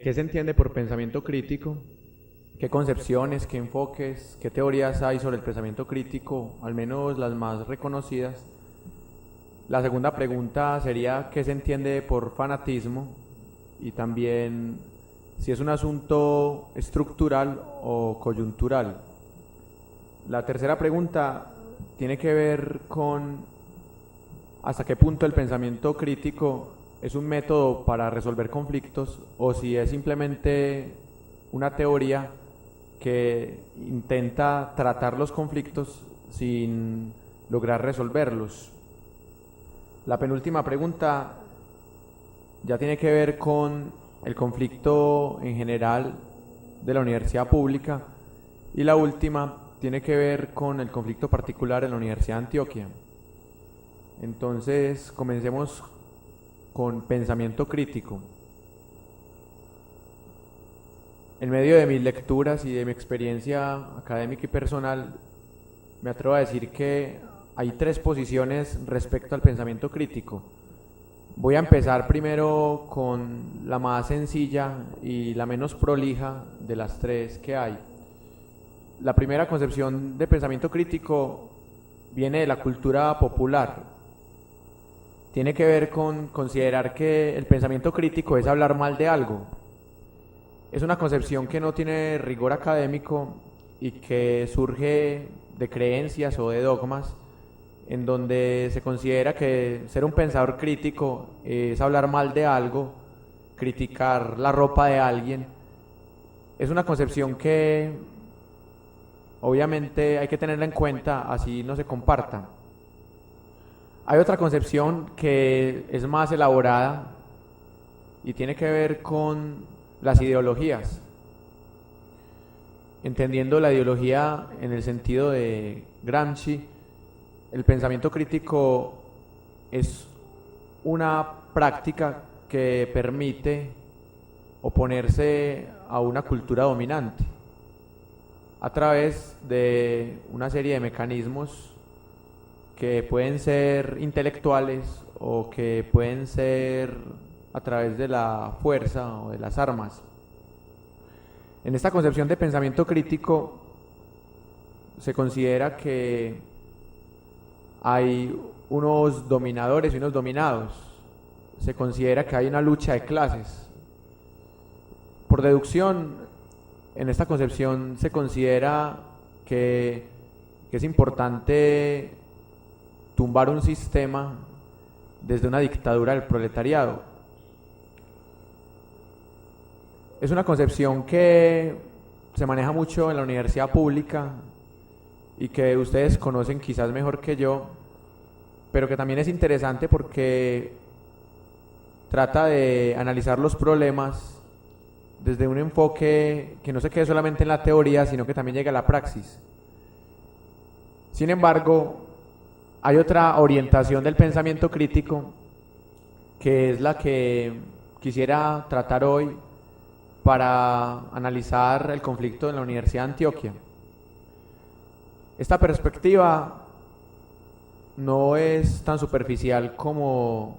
¿Qué se entiende por pensamiento crítico? ¿Qué concepciones, qué enfoques, qué teorías hay sobre el pensamiento crítico, al menos las más reconocidas? La segunda pregunta sería ¿qué se entiende por fanatismo? Y también si es un asunto estructural o coyuntural. La tercera pregunta tiene que ver con hasta qué punto el pensamiento crítico es un método para resolver conflictos o si es simplemente una teoría que intenta tratar los conflictos sin lograr resolverlos. La penúltima pregunta ya tiene que ver con el conflicto en general de la universidad pública y la última tiene que ver con el conflicto particular en la Universidad de Antioquia. Entonces, comencemos con pensamiento crítico. En medio de mis lecturas y de mi experiencia académica y personal, me atrevo a decir que hay tres posiciones respecto al pensamiento crítico. Voy a empezar primero con la más sencilla y la menos prolija de las tres que hay. La primera concepción de pensamiento crítico viene de la cultura popular. Tiene que ver con considerar que el pensamiento crítico es hablar mal de algo. Es una concepción que no tiene rigor académico y que surge de creencias o de dogmas en donde se considera que ser un pensador crítico es hablar mal de algo, criticar la ropa de alguien. Es una concepción que obviamente hay que tenerla en cuenta, así no se comparta. Hay otra concepción que es más elaborada y tiene que ver con las ideologías. Entendiendo la ideología en el sentido de Gramsci, el pensamiento crítico es una práctica que permite oponerse a una cultura dominante a través de una serie de mecanismos que pueden ser intelectuales o que pueden ser a través de la fuerza o de las armas. En esta concepción de pensamiento crítico se considera que hay unos dominadores y unos dominados. Se considera que hay una lucha de clases. Por deducción, en esta concepción se considera que es importante tumbar un sistema desde una dictadura del proletariado. Es una concepción que se maneja mucho en la universidad pública y que ustedes conocen quizás mejor que yo, pero que también es interesante porque trata de analizar los problemas desde un enfoque que no se quede solamente en la teoría, sino que también llegue a la praxis. Sin embargo, hay otra orientación del pensamiento crítico que es la que quisiera tratar hoy para analizar el conflicto en la Universidad de Antioquia. Esta perspectiva no es tan superficial como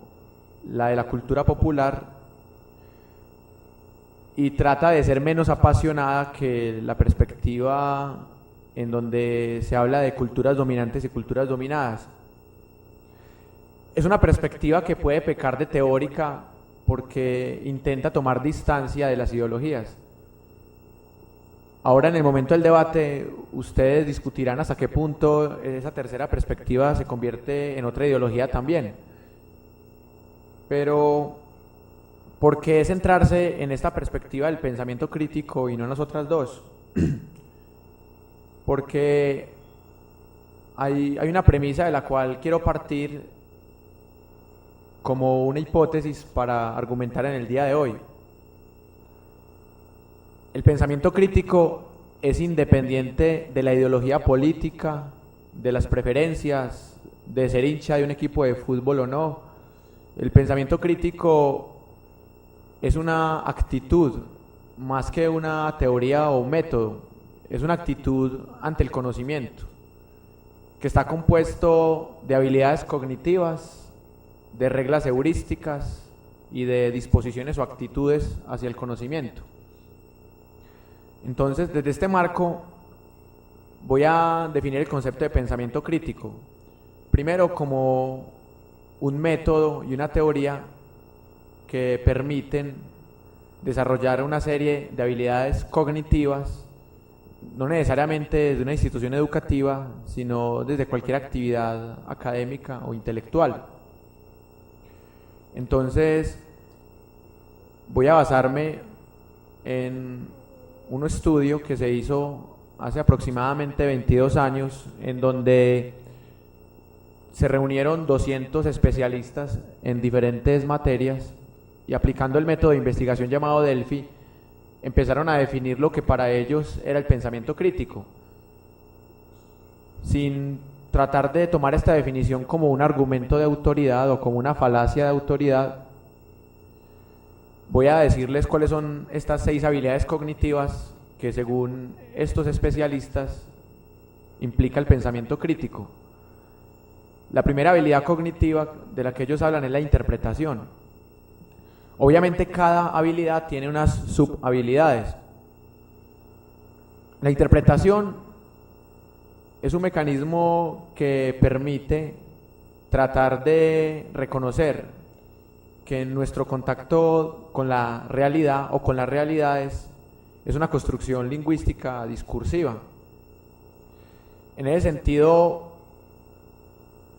la de la cultura popular y trata de ser menos apasionada que la perspectiva en donde se habla de culturas dominantes y culturas dominadas. Es una perspectiva que puede pecar de teórica porque intenta tomar distancia de las ideologías. Ahora en el momento del debate ustedes discutirán hasta qué punto esa tercera perspectiva se convierte en otra ideología también. Pero ¿por qué centrarse en esta perspectiva del pensamiento crítico y no en las otras dos? Porque hay una premisa de la cual quiero partir como una hipótesis para argumentar en el día de hoy. El pensamiento crítico es independiente de la ideología política, de las preferencias, de ser hincha de un equipo de fútbol o no. El pensamiento crítico es una actitud más que una teoría o un método. Es una actitud ante el conocimiento que está compuesto de habilidades cognitivas, de reglas heurísticas y de disposiciones o actitudes hacia el conocimiento. Entonces, desde este marco voy a definir el concepto de pensamiento crítico, primero como un método y una teoría que permiten desarrollar una serie de habilidades cognitivas, no necesariamente desde una institución educativa, sino desde cualquier actividad académica o intelectual. Entonces, voy a basarme en un estudio que se hizo hace aproximadamente 22 años, en donde se reunieron 200 especialistas en diferentes materias y, aplicando el método de investigación llamado Delphi, empezaron a definir lo que para ellos era el pensamiento crítico, sin tratar de tomar esta definición como un argumento de autoridad o como una falacia de autoridad. Voy a decirles cuáles son estas 6 habilidades cognitivas que, según estos especialistas, implica el pensamiento crítico. La primera habilidad cognitiva de la que ellos hablan es la interpretación. Obviamente cada habilidad tiene unas subhabilidades. La interpretación es un mecanismo que permite tratar de reconocer que en nuestro contacto con la realidad o con las realidades es una construcción lingüística discursiva. En ese sentido,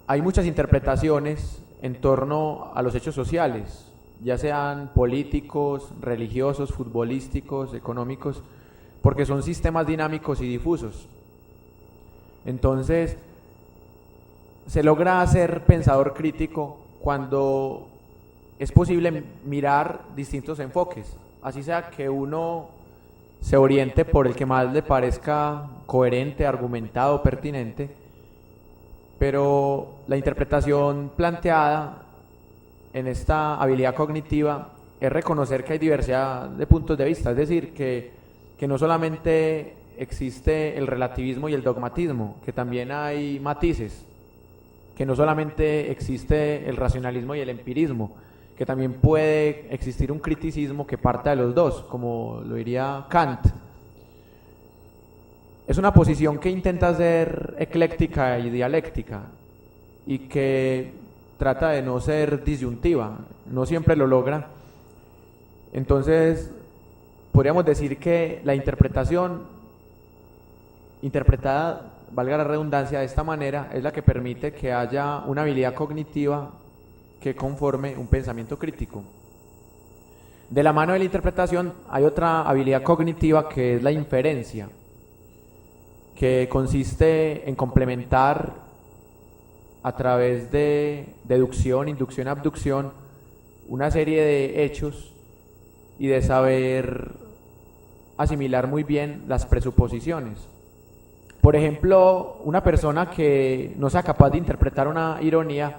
hay muchas interpretaciones en torno a los hechos sociales, ya sean políticos, religiosos, futbolísticos, económicos, porque son sistemas dinámicos y difusos. Entonces, se logra ser pensador crítico cuando es posible mirar distintos enfoques, así sea que uno se oriente por el que más le parezca coherente, argumentado, pertinente, pero la interpretación planteada en esta habilidad cognitiva es reconocer que hay diversidad de puntos de vista, es decir, que no solamente existe el relativismo y el dogmatismo, que también hay matices, que no solamente existe el racionalismo y el empirismo, que también puede existir un criticismo que parta de los dos, como lo diría Kant. Es una posición que intenta ser ecléctica y dialéctica y que trata de no ser disyuntiva, no siempre lo logra. Entonces, podríamos decir que la interpretación, interpretada, valga la redundancia, de esta manera, es la que permite que haya una habilidad cognitiva que conforme un pensamiento crítico. De la mano de la interpretación hay otra habilidad cognitiva que es la inferencia, que consiste en complementar a través de deducción, inducción, abducción, una serie de hechos y de saber asimilar muy bien las presuposiciones. Por ejemplo, una persona que no sea capaz de interpretar una ironía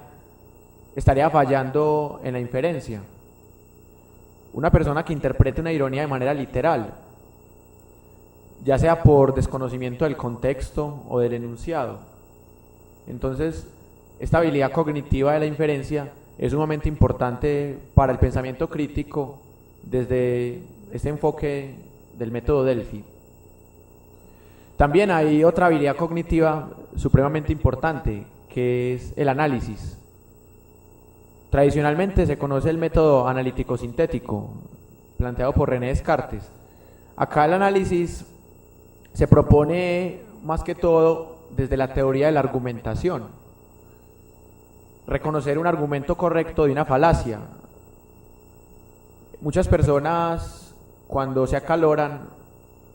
estaría fallando en la inferencia. Una persona que interprete una ironía de manera literal, ya sea por desconocimiento del contexto o del enunciado. Entonces, esta habilidad cognitiva de la inferencia es sumamente importante para el pensamiento crítico desde este enfoque del método Delphi. También hay otra habilidad cognitiva supremamente importante, que es el análisis. Tradicionalmente se conoce el método analítico-sintético, planteado por René Descartes. Acá el análisis se propone más que todo desde la teoría de la argumentación. Reconocer un argumento correcto de una falacia. Muchas personas, cuando se acaloran,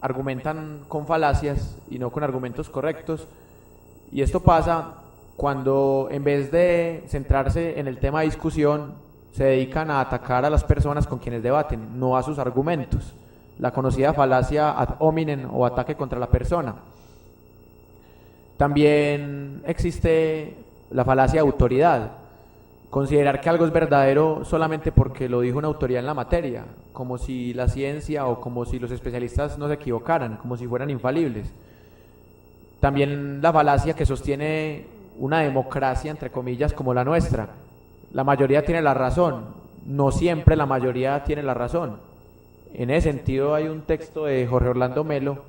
argumentan con falacias y no con argumentos correctos, y esto pasa cuando, en vez de centrarse en el tema de discusión, se dedican a atacar a las personas con quienes debaten, no a sus argumentos. La conocida falacia ad hominem o ataque contra la persona. También existe la falacia de autoridad, considerar que algo es verdadero solamente porque lo dijo una autoridad en la materia, como si la ciencia o como si los especialistas no se equivocaran, como si fueran infalibles. También la falacia que sostiene una democracia, entre comillas, como la nuestra. La mayoría tiene la razón, no siempre la mayoría tiene la razón. En ese sentido hay un texto de Jorge Orlando Melo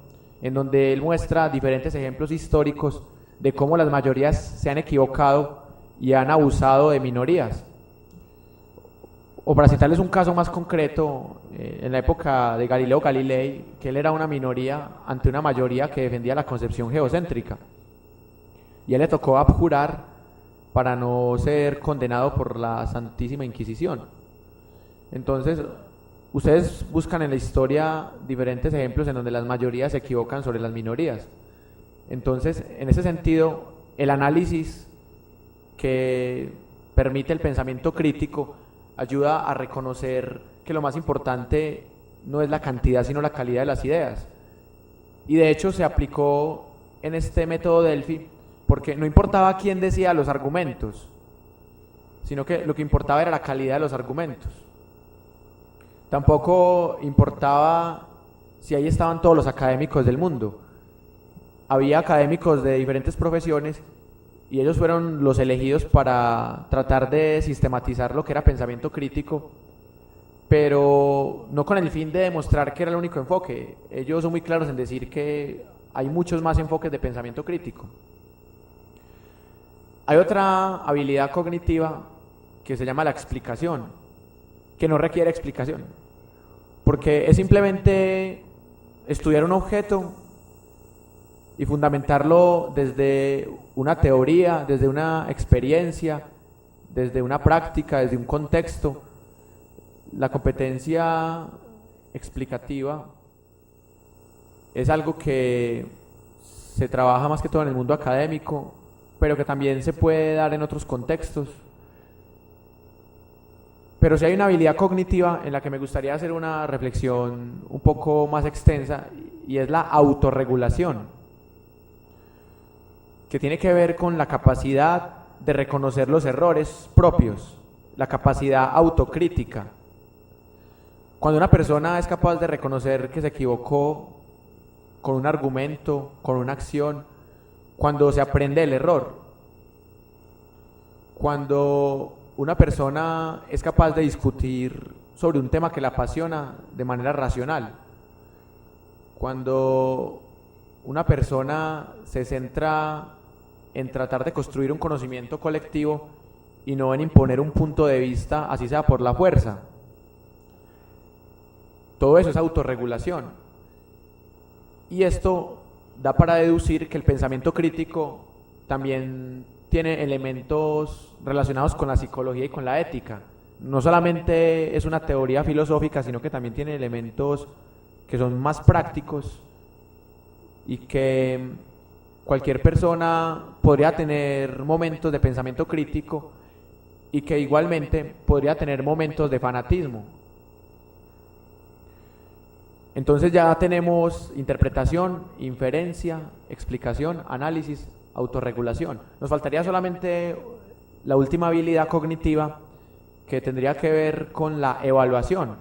en donde él muestra diferentes ejemplos históricos de cómo las mayorías se han equivocado y han abusado de minorías. O para citarles un caso más concreto, en la época de Galileo Galilei, que él era una minoría ante una mayoría que defendía la concepción geocéntrica. Y a él le tocó abjurar para no ser condenado por la Santísima Inquisición. Entonces, ustedes buscan en la historia diferentes ejemplos en donde las mayorías se equivocan sobre las minorías. Entonces, en ese sentido, el análisis que permite el pensamiento crítico ayuda a reconocer que lo más importante no es la cantidad sino la calidad de las ideas. Y de hecho se aplicó en este método Delphi porque no importaba quién decía los argumentos, sino que lo que importaba era la calidad de los argumentos. Tampoco importaba si ahí estaban todos los académicos del mundo. Había académicos de diferentes profesiones y ellos fueron los elegidos para tratar de sistematizar lo que era pensamiento crítico, pero no con el fin de demostrar que era el único enfoque. Ellos son muy claros en decir que hay muchos más enfoques de pensamiento crítico. Hay otra habilidad cognitiva que se llama la explicación, que no requiere explicación, porque es simplemente estudiar un objeto y fundamentarlo desde una teoría, desde una experiencia, desde una práctica, desde un contexto. La competencia explicativa es algo que se trabaja más que todo en el mundo académico, pero que también se puede dar en otros contextos. Pero sí hay una habilidad cognitiva en la que me gustaría hacer una reflexión un poco más extensa, y es la autorregulación, que tiene que ver con la capacidad de reconocer los errores propios, la capacidad autocrítica. Cuando una persona es capaz de reconocer que se equivocó con un argumento, con una acción, cuando se aprende el error, cuando una persona es capaz de discutir sobre un tema que la apasiona de manera racional, cuando una persona se centra en tratar de construir un conocimiento colectivo y no en imponer un punto de vista, así sea por la fuerza. Todo eso es autorregulación. Y esto da para deducir que el pensamiento crítico también tiene elementos relacionados con la psicología y con la ética. No solamente es una teoría filosófica, sino que también tiene elementos que son más prácticos y que cualquier persona podría tener momentos de pensamiento crítico y que igualmente podría tener momentos de fanatismo. Entonces ya tenemos interpretación, inferencia, explicación, análisis, autorregulación. Nos faltaría solamente la última habilidad cognitiva, que tendría que ver con la evaluación,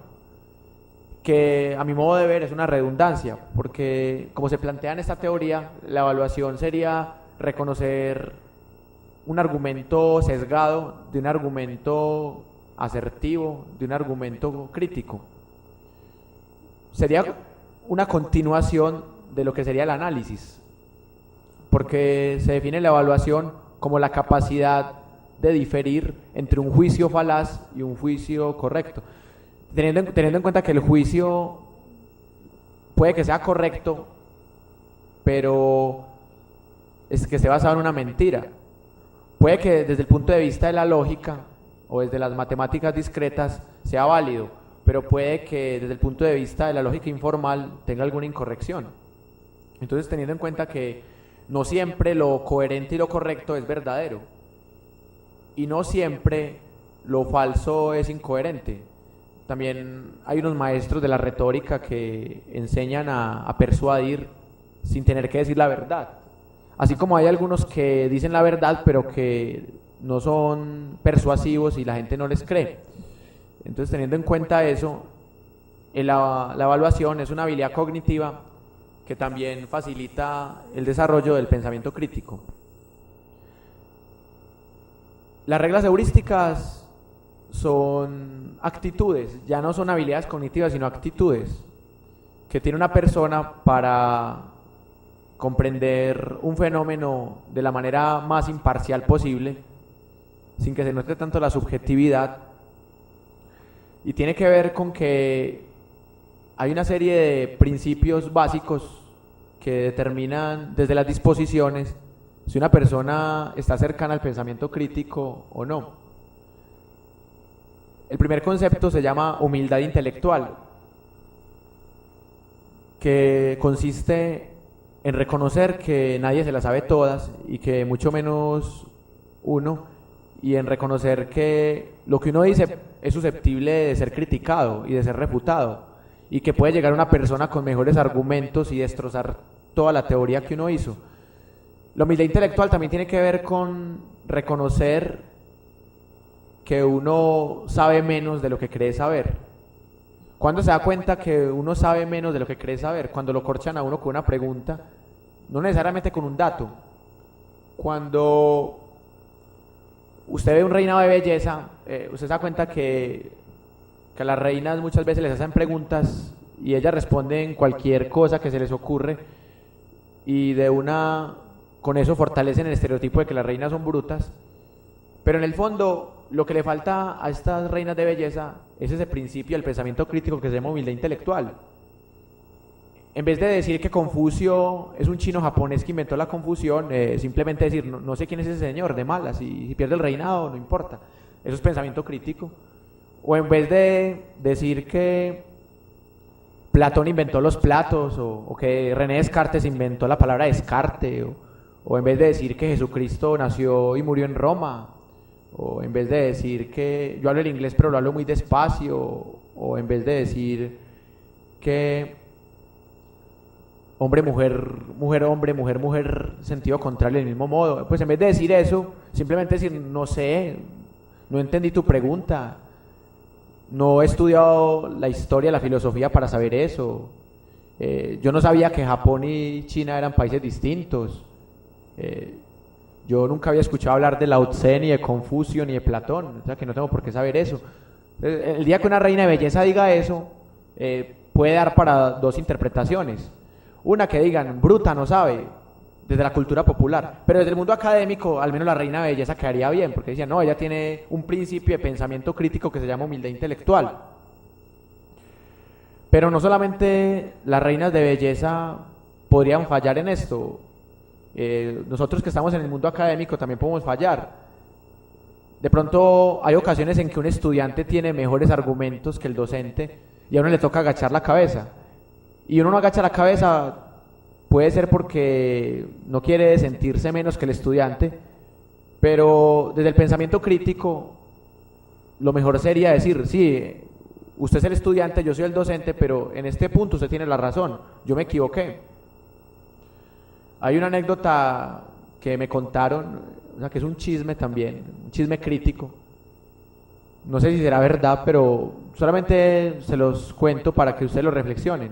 que a mi modo de ver es una redundancia, porque como se plantea en esta teoría, la evaluación sería reconocer un argumento sesgado de un argumento asertivo, de un argumento crítico. Sería una continuación de lo que sería el análisis, porque se define la evaluación como la capacidad de diferir entre un juicio falaz y un juicio correcto, teniendo en cuenta que el juicio puede que sea correcto, pero es que esté basado en una mentira. Puede que desde el punto de vista de la lógica o desde las matemáticas discretas sea válido, pero puede que desde el punto de vista de la lógica informal tenga alguna incorrección. Entonces, teniendo en cuenta que no siempre lo coherente y lo correcto es verdadero, y no siempre lo falso es incoherente. También hay unos maestros de la retórica que enseñan a persuadir sin tener que decir la verdad. Así como hay algunos que dicen la verdad, pero que no son persuasivos y la gente no les cree. Entonces, teniendo en cuenta eso, la evaluación es una habilidad cognitiva que también facilita el desarrollo del pensamiento crítico. Las reglas heurísticas son actitudes, ya no son habilidades cognitivas, sino actitudes que tiene una persona para comprender un fenómeno de la manera más imparcial posible, sin que se note tanto la subjetividad, y tiene que ver con que hay una serie de principios básicos que determinan desde las disposiciones si una persona está cercana al pensamiento crítico o no. El primer concepto se llama humildad intelectual, que consiste en reconocer que nadie se las sabe todas y que mucho menos uno, y en reconocer que lo que uno dice es susceptible de ser criticado y de ser refutado, y que puede llegar una persona con mejores argumentos y destrozar toda la teoría que uno hizo. La humildad intelectual también tiene que ver con reconocer que uno sabe menos de lo que cree saber. ¿Cuándo se da cuenta que uno sabe menos de lo que cree saber? Cuando lo corchan a uno con una pregunta, no necesariamente con un dato. Cuando usted ve un reinado de belleza, usted se da cuenta que a las reinas muchas veces les hacen preguntas y ellas responden cualquier cosa que se les ocurre, y con eso fortalecen el estereotipo de que las reinas son brutas. Pero en el fondo, lo que le falta a estas reinas de belleza es ese principio del pensamiento crítico que se llama humildad intelectual. En vez de decir que Confucio es un chino japonés que inventó la confusión, simplemente decir, no sé quién es ese señor, de malas, y si pierde el reinado, no importa. Eso es pensamiento crítico. O en vez de decir que Platón inventó los platos, o que René Descartes inventó la palabra descarte, o en vez de decir que Jesucristo nació y murió en Roma, o en vez de decir que yo hablo el inglés pero lo hablo muy despacio, o en vez de decir que hombre, mujer, hombre, mujer, sentido contrario del mismo modo, pues en vez de decir eso, simplemente decir, no sé, no entendí tu pregunta, no he estudiado la historia, la filosofía para saber eso, yo no sabía que Japón y China eran países distintos, yo nunca había escuchado hablar de Lao Tse, ni de Confucio, ni de Platón, o sea que no tengo por qué saber eso. El día que una reina de belleza diga eso, puede dar para dos interpretaciones. Una, que digan, bruta, no sabe, desde la cultura popular, pero desde el mundo académico, al menos la reina de belleza quedaría bien, porque decía, no, ella tiene un principio de pensamiento crítico que se llama humildad intelectual. Pero no solamente las reinas de belleza podrían fallar en esto, nosotros que estamos en el mundo académico también podemos fallar. De pronto hay ocasiones en que un estudiante tiene mejores argumentos que el docente y a uno le toca agachar la cabeza, y uno no agacha la cabeza, puede ser porque no quiere sentirse menos que el estudiante, pero desde el pensamiento crítico lo mejor sería decir, sí, usted es el estudiante, yo soy el docente, pero en este punto usted tiene la razón, yo me equivoqué. Hay una anécdota que me contaron, o sea, que es un chisme también, un chisme crítico. No sé si será verdad, pero solamente se los cuento para que ustedes lo reflexionen.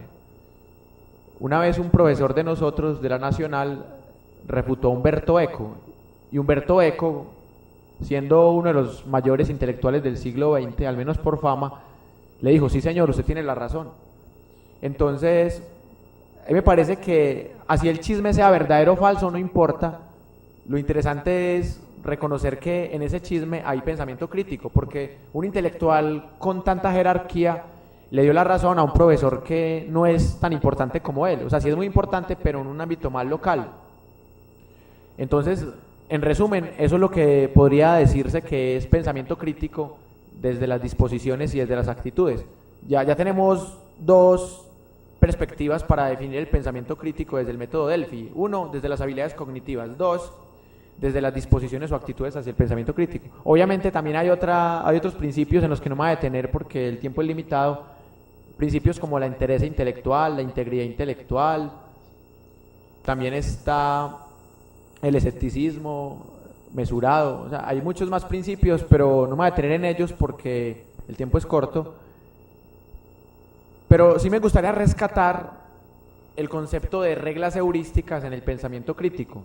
Una vez un profesor de nosotros, de la Nacional, refutó a Humberto Eco. Y Humberto Eco, siendo uno de los mayores intelectuales del siglo XX, al menos por fama, le dijo, sí señor, usted tiene la razón. Entonces, a mí me parece que así el chisme sea verdadero o falso, no importa. Lo interesante es reconocer que en ese chisme hay pensamiento crítico, porque un intelectual con tanta jerarquía le dio la razón a un profesor que no es tan importante como él. O sea, sí es muy importante, pero en un ámbito más local. Entonces, en resumen, eso es lo que podría decirse que es pensamiento crítico desde las disposiciones y desde las actitudes. Ya tenemos dos perspectivas para definir el pensamiento crítico desde el método Delphi. Uno, desde las habilidades cognitivas. Dos, desde las disposiciones o actitudes hacia el pensamiento crítico. Obviamente también hay otros principios en los que no me voy a detener porque el tiempo es limitado. Principios como la entereza intelectual, la integridad intelectual. También está el escepticismo mesurado. O sea, hay muchos más principios, pero no me voy a detener en ellos porque el tiempo es corto. Pero sí me gustaría rescatar el concepto de reglas heurísticas en el pensamiento crítico.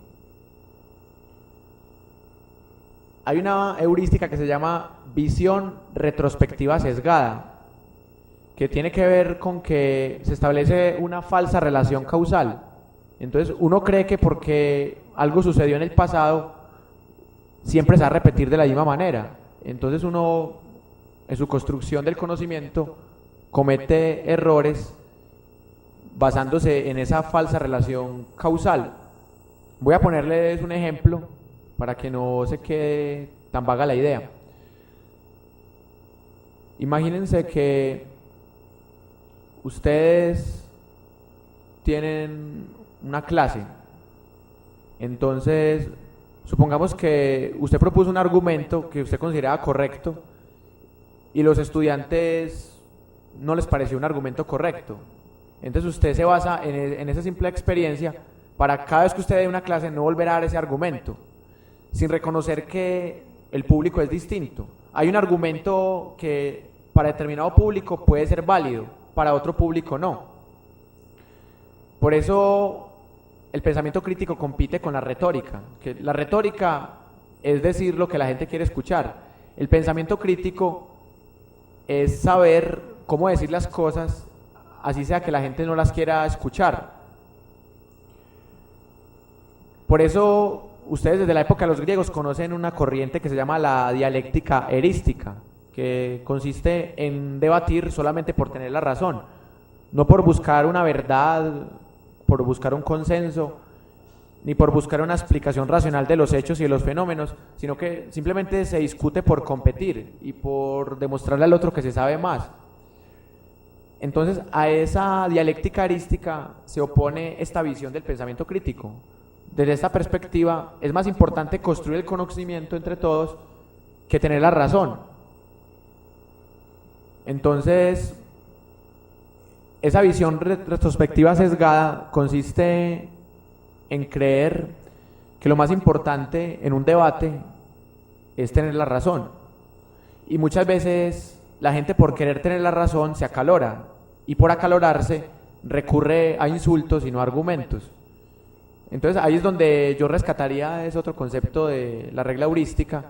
hay una heurística que se llama visión retrospectiva sesgada, que tiene que ver con que se establece una falsa relación causal. Entonces uno cree que porque algo sucedió en el pasado, siempre se va a repetir de la misma manera. Entonces uno, en su construcción del conocimiento, comete errores basándose en esa falsa relación causal. Voy a ponerles un ejemplo para que no se quede tan vaga la idea. Imagínense que ustedes tienen una clase, entonces supongamos que usted propuso un argumento que usted consideraba correcto y los estudiantes no les pareció un argumento correcto. Entonces usted se basa en esa simple experiencia para cada vez que usted dé una clase no volver a dar ese argumento, sin reconocer que el público es distinto. Hay un argumento que para determinado público puede ser válido, para otro público no. Por eso el pensamiento crítico compite con la retórica, que la retórica es decir lo que la gente quiere escuchar. El pensamiento crítico es saber cómo decir las cosas, así sea que la gente no las quiera escuchar. Por eso ustedes desde la época de los griegos conocen una corriente que se llama la dialéctica erística, que consiste en debatir solamente por tener la razón, no por buscar una verdad, por buscar un consenso, ni por buscar una explicación racional de los hechos y de los fenómenos, sino que simplemente se discute por competir y por demostrarle al otro que se sabe más. Entonces a esa dialéctica erística se opone esta visión del pensamiento crítico. Desde esta perspectiva es más importante construir el conocimiento entre todos que tener la razón. Entonces esa visión retrospectiva sesgada consiste en creer que lo más importante en un debate es tener la razón. Y muchas veces la gente por querer tener la razón se acalora y por acalorarse recurre a insultos y no a argumentos. Entonces ahí es donde yo rescataría ese otro concepto de la regla heurística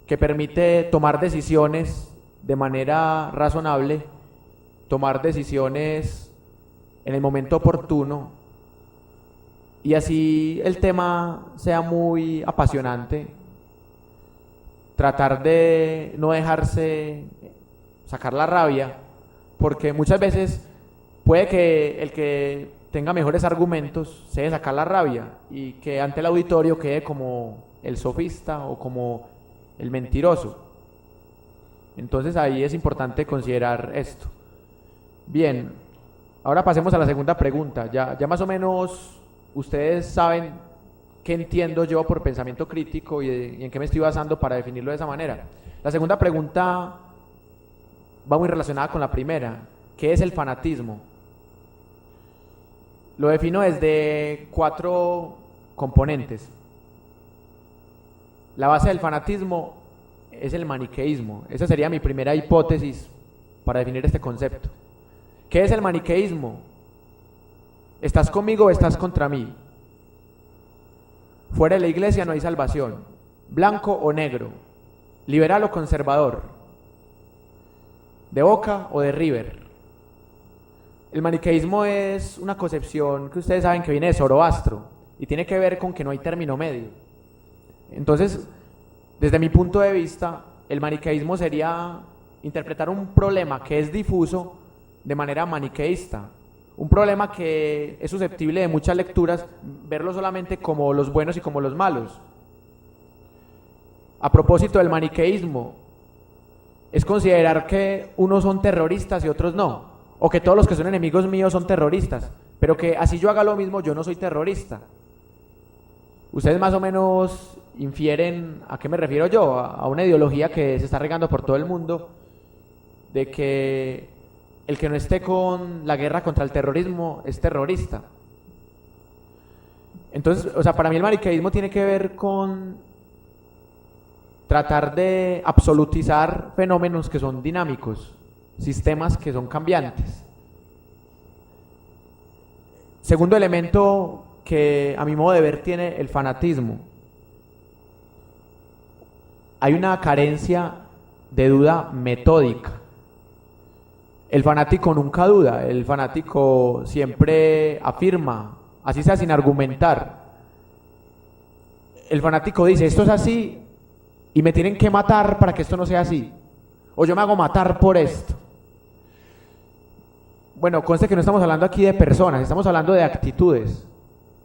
que permite tomar decisiones de manera razonable, tomar decisiones en el momento oportuno y así el tema sea muy apasionante, tratar de no dejarse sacar la rabia, porque muchas veces puede que el que tenga mejores argumentos se debe sacar la rabia y que ante el auditorio quede como el sofista o como el mentiroso. Entonces ahí es importante considerar esto. Bien, ahora pasemos a la segunda pregunta. Ya más o menos ustedes saben qué entiendo yo por pensamiento crítico y en qué me estoy basando para definirlo de esa manera. La segunda pregunta va muy relacionada con la primera. ¿Qué es el fanatismo? Lo defino desde 4 componentes. La base del fanatismo es el maniqueísmo. Esa sería mi primera hipótesis para definir este concepto. ¿Qué es el maniqueísmo? ¿Estás conmigo o estás contra mí? Fuera de la iglesia no hay salvación. Blanco o negro. Liberal o conservador. De Boca o de River. El maniqueísmo es una concepción que ustedes saben que viene de Zoroastro y tiene que ver con que no hay término medio. Entonces, desde mi punto de vista, el maniqueísmo sería interpretar un problema que es difuso de manera maniqueísta, un problema que es susceptible de muchas lecturas, verlo solamente como los buenos y como los malos. A propósito del maniqueísmo, es considerar que unos son terroristas y otros no, o que todos los que son enemigos míos son terroristas, pero que así yo haga lo mismo, yo no soy terrorista. Ustedes más o menos infieren a qué me refiero yo, a una ideología que se está regando por todo el mundo, de que el que no esté con la guerra contra el terrorismo es terrorista. Entonces, o sea, para mí el maniqueísmo tiene que ver con tratar de absolutizar fenómenos que son dinámicos, sistemas que son cambiantes. Segundo elemento que a mi modo de ver tiene el fanatismo. hay una carencia de duda metódica. El fanático nunca duda, el fanático siempre afirma, así sea sin argumentar. El fanático dice, esto es así y me tienen que matar para que esto no sea así, o yo me hago matar por esto. Bueno, conste que no estamos hablando aquí de personas, estamos hablando de actitudes,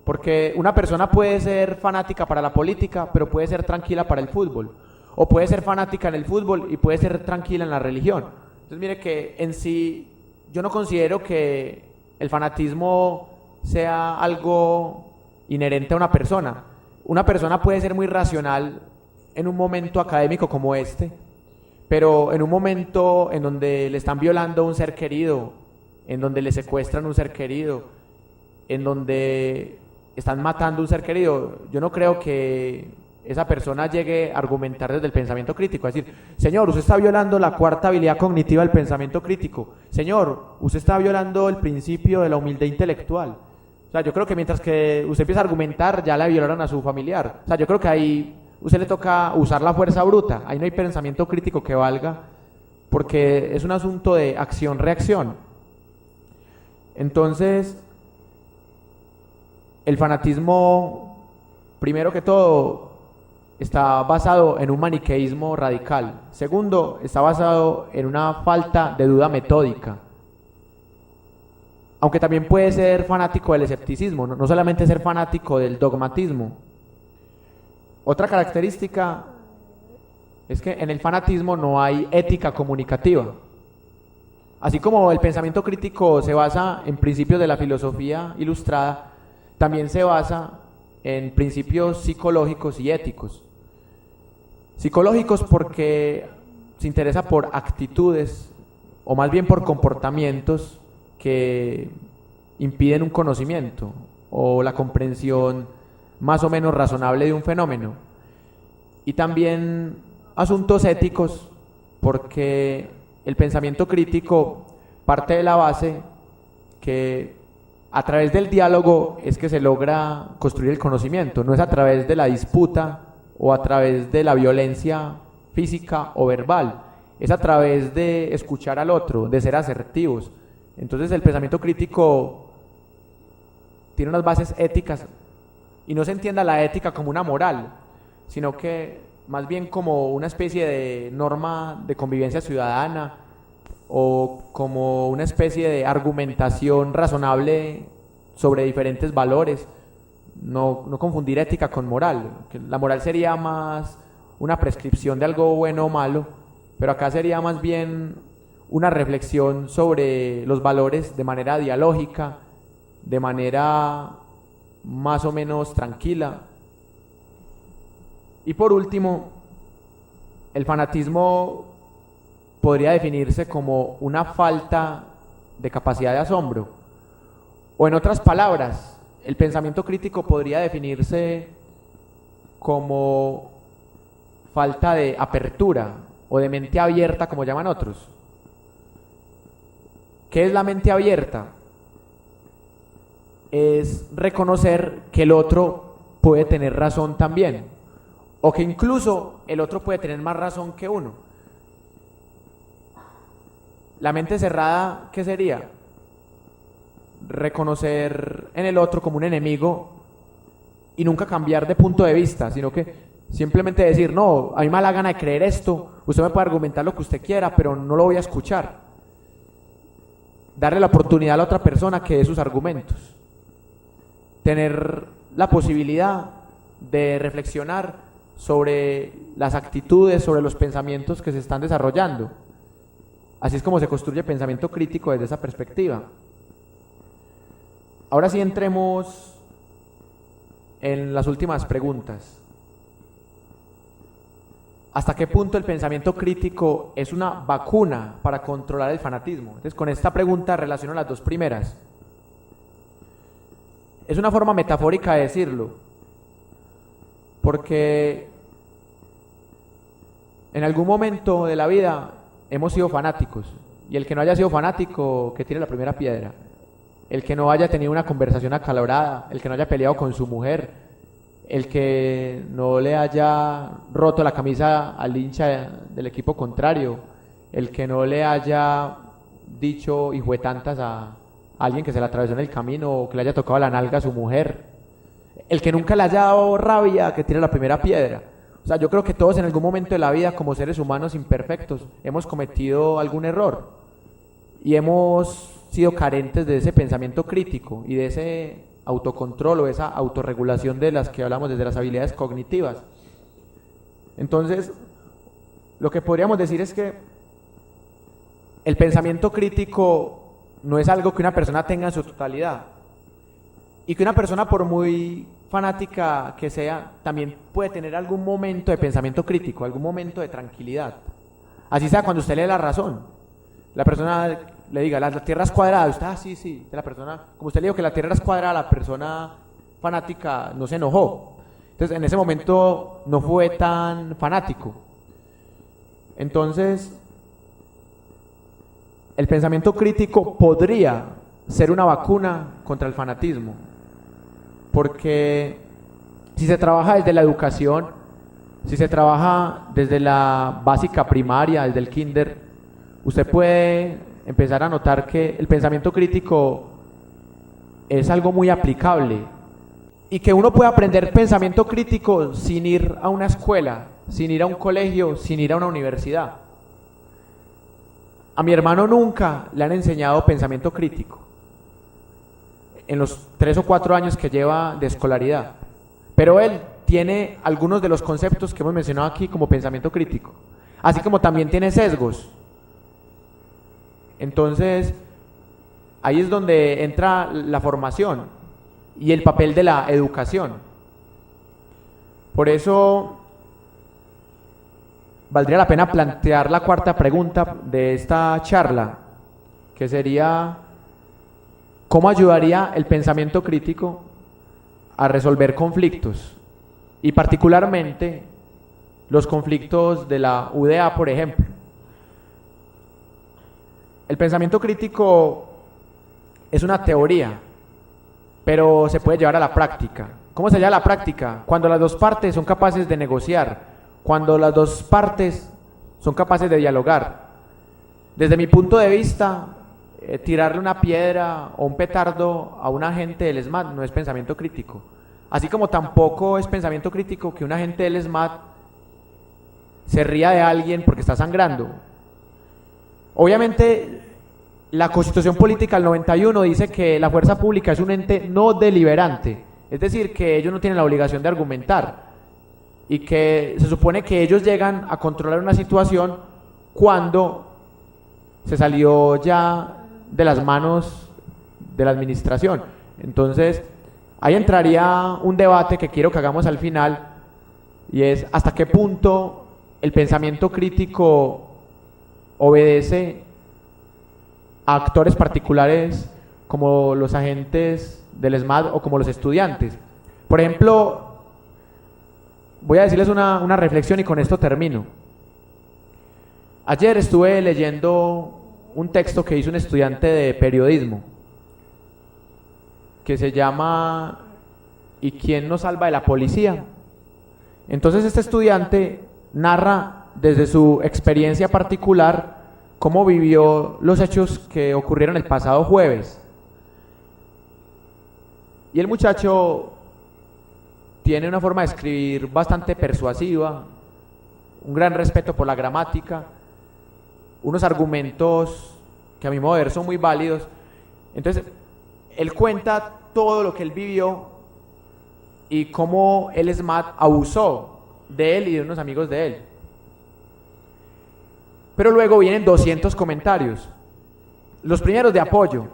porque una persona puede ser fanática para la política, pero puede ser tranquila para el fútbol, o puede ser fanática en el fútbol y puede ser tranquila en la religión. Entonces mire que en sí yo no considero que el fanatismo sea algo inherente a una persona. Una persona puede ser muy racional en un momento académico como este, pero en un momento en donde le están violando a un ser querido, en donde le secuestran un ser querido, en donde están matando a un ser querido, yo no creo que esa persona llegue a argumentar desde el pensamiento crítico, a decir, señor, usted está violando la cuarta habilidad cognitiva del pensamiento crítico, señor, usted está violando el principio de la humildad intelectual. O sea, yo creo que mientras que usted empieza a argumentar, ya le violaron a su familiar. O sea, yo creo que ahí usted le toca usar la fuerza bruta, ahí no hay pensamiento crítico que valga, porque es un asunto de acción-reacción. Entonces, el fanatismo, primero que todo, está basado en un maniqueísmo radical. Segundo, está basado en una falta de duda metódica. Aunque también puede ser fanático del escepticismo, no solamente ser fanático del dogmatismo. Otra característica es que en el fanatismo no hay ética comunicativa. Así como el pensamiento crítico se basa en principios de la filosofía ilustrada, también se basa en principios psicológicos y éticos. Psicológicos porque se interesa por actitudes, o más bien por comportamientos que impiden un conocimiento o la comprensión más o menos razonable de un fenómeno. Y también asuntos éticos porque el pensamiento crítico parte de la base que a través del diálogo es que se logra construir el conocimiento, no es a través de la disputa o a través de la violencia física o verbal, es a través de escuchar al otro, de ser asertivos. Entonces el pensamiento crítico tiene unas bases éticas y no se entienda la ética como una moral, sino que más bien como una especie de norma de convivencia ciudadana o como una especie de argumentación razonable sobre diferentes valores. No confundir ética con moral, que la moral sería más una prescripción de algo bueno o malo, pero acá sería más bien una reflexión sobre los valores de manera dialógica, de manera más o menos tranquila. Y por último, el fanatismo podría definirse como una falta de capacidad de asombro, o en otras palabras, el pensamiento crítico podría definirse como falta de apertura o de mente abierta, como llaman otros. ¿Qué es la mente abierta? Es reconocer que el otro puede tener razón también, o que incluso el otro puede tener más razón que uno. La mente cerrada, ¿qué sería? Reconocer en el otro como un enemigo y nunca cambiar de punto de vista, sino que simplemente decir, no, a mí me da la gana de creer esto, usted me puede argumentar lo que usted quiera, pero no lo voy a escuchar. Darle la oportunidad a la otra persona que dé sus argumentos. Tener la posibilidad de reflexionar sobre las actitudes, sobre los pensamientos que se están desarrollando. Así es como se construye pensamiento crítico desde esa perspectiva. Ahora sí entremos en las últimas preguntas. ¿Hasta qué punto el pensamiento crítico es una vacuna para controlar el fanatismo? Entonces, con esta pregunta relaciono las dos primeras. Es una forma metafórica de decirlo, porque en algún momento de la vida hemos sido fanáticos, y el que no haya sido fanático, que tire la primera piedra. El que no haya tenido una conversación acalorada, el que no haya peleado con su mujer, el que no le haya roto la camisa al hincha del equipo contrario, el que no le haya dicho hijuetantas a alguien que se le atravesó en el camino o que le haya tocado la nalga a su mujer, el que nunca le haya dado rabia que tire la primera piedra. O sea, yo creo que todos en algún momento de la vida, como seres humanos imperfectos, hemos cometido algún error y hemos sido carentes de ese pensamiento crítico y de ese autocontrol o esa autorregulación de las que hablamos desde las habilidades cognitivas. Entonces, lo que podríamos decir es que el pensamiento crítico no es algo que una persona tenga en su totalidad y que una persona, por muy fanática que sea, también puede tener algún momento de pensamiento crítico, algún momento de tranquilidad. Así sea cuando usted lee La Razón, la persona le diga, la Tierra es cuadrada, usted, sí, la persona, como usted le dijo que la Tierra es cuadrada, la persona fanática no se enojó. Entonces, en ese momento no fue tan fanático. Entonces, el pensamiento crítico podría ser una vacuna contra el fanatismo, porque si se trabaja desde la educación, si se trabaja desde la básica primaria, desde el kinder, usted puede empezar a notar que el pensamiento crítico es algo muy aplicable y que uno puede aprender pensamiento crítico sin ir a una escuela, sin ir a un colegio, sin ir a una universidad. A mi hermano nunca le han enseñado pensamiento crítico en los 3 o 4 años que lleva de escolaridad, pero él tiene algunos de los conceptos que hemos mencionado aquí como pensamiento crítico, así como también tiene sesgos. Entonces, ahí es donde entra la formación y el papel de la educación. Por eso, valdría la pena plantear la cuarta pregunta de esta charla, que sería: ¿cómo ayudaría el pensamiento crítico a resolver conflictos? Y particularmente los conflictos de la UDA, por ejemplo. El pensamiento crítico es una teoría, pero se puede llevar a la práctica. ¿Cómo se lleva a la práctica? Cuando las dos partes son capaces de negociar, cuando las dos partes son capaces de dialogar. Desde mi punto de vista, tirarle una piedra o un petardo a un agente del ESMAD no es pensamiento crítico. Así como tampoco es pensamiento crítico que un agente del ESMAD se ría de alguien porque está sangrando. Obviamente, la Constitución Política del 91 dice que la fuerza pública es un ente no deliberante, es decir, que ellos no tienen la obligación de argumentar y que se supone que ellos llegan a controlar una situación cuando se salió ya de las manos de la administración. Entonces, ahí entraría un debate que quiero que hagamos al final, y es hasta qué punto el pensamiento crítico obedece a actores particulares como los agentes del ESMAD o como los estudiantes. Por ejemplo, voy a decirles una reflexión y con esto termino. Ayer estuve leyendo un texto que hizo un estudiante de periodismo que se llama ¿Y quién nos salva de la policía? Entonces este estudiante narra desde su experiencia particular cómo vivió los hechos que ocurrieron el pasado jueves. Y el muchacho tiene una forma de escribir bastante persuasiva, un gran respeto por la gramática, unos argumentos que a mi modo de ver son muy válidos. Entonces, él cuenta todo lo que él vivió y cómo el ESMAD abusó de él y de unos amigos de él. Pero luego vienen 200 comentarios, los primeros de apoyo,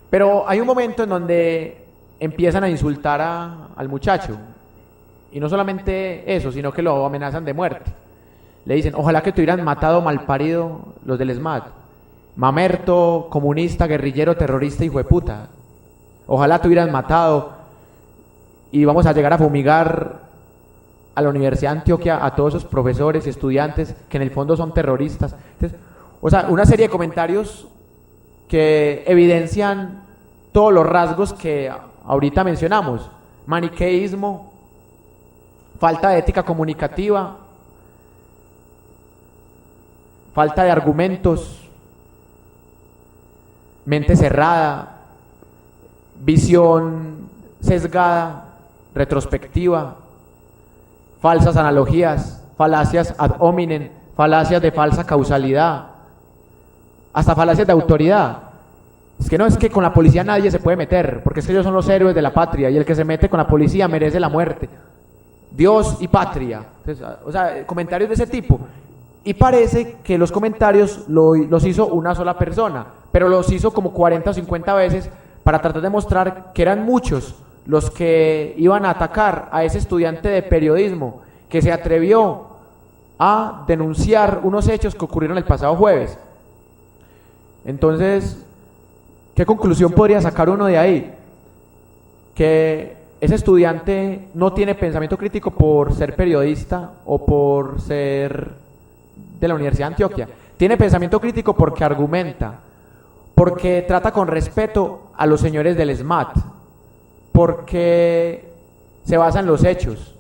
pero hay un momento en donde empiezan a insultar al muchacho, y no solamente eso, sino que lo amenazan de muerte. Le dicen: ojalá que te hubieran matado, malparido, los del ESMAD, mamerto, comunista, guerrillero, terrorista, hijo de puta. Ojalá te hubieran matado y vamos a llegar a fumigar a la Universidad de Antioquia a todos esos profesores y estudiantes que en el fondo son terroristas. Entonces, o sea, una serie de comentarios que evidencian todos los rasgos que ahorita mencionamos: maniqueísmo, falta de ética comunicativa, falta de argumentos, mente cerrada, visión sesgada, retrospectiva, falsas analogías, falacias ad hominem, falacias de falsa causalidad, hasta falacias de autoridad. Es que no, es que con la policía nadie se puede meter, porque es que ellos son los héroes de la patria y el que se mete con la policía merece la muerte. Dios y patria. Entonces, o sea, comentarios de ese tipo. Y parece que los comentarios los hizo una sola persona, pero los hizo como 40 o 50 veces para tratar de mostrar que eran muchos los que iban a atacar a ese estudiante de periodismo que se atrevió a denunciar unos hechos que ocurrieron el pasado jueves. Entonces, ¿qué conclusión podría sacar uno de ahí? Que ese estudiante no tiene pensamiento crítico por ser periodista o por ser de la Universidad de Antioquia. Tiene pensamiento crítico porque argumenta, porque trata con respeto a los señores del SMAT, porque se basa en los hechos,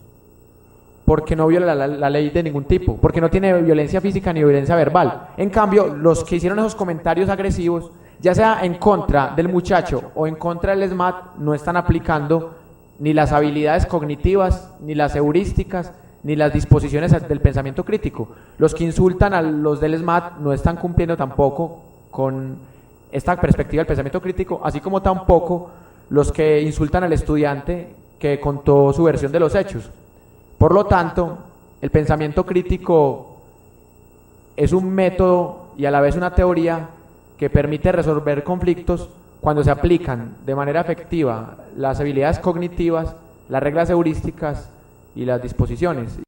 porque no viola la ley de ningún tipo, porque no tiene violencia física ni violencia verbal. En cambio, los que hicieron esos comentarios agresivos, ya sea en contra del muchacho o en contra del SMAT, no están aplicando ni las habilidades cognitivas, ni las heurísticas, ni las disposiciones del pensamiento crítico. Los que insultan a los del SMAT no están cumpliendo tampoco con esta perspectiva del pensamiento crítico, así como tampoco los que insultan al estudiante que contó su versión de los hechos. Por lo tanto, el pensamiento crítico es un método y a la vez una teoría que permite resolver conflictos cuando se aplican de manera efectiva las habilidades cognitivas, las reglas heurísticas y las disposiciones.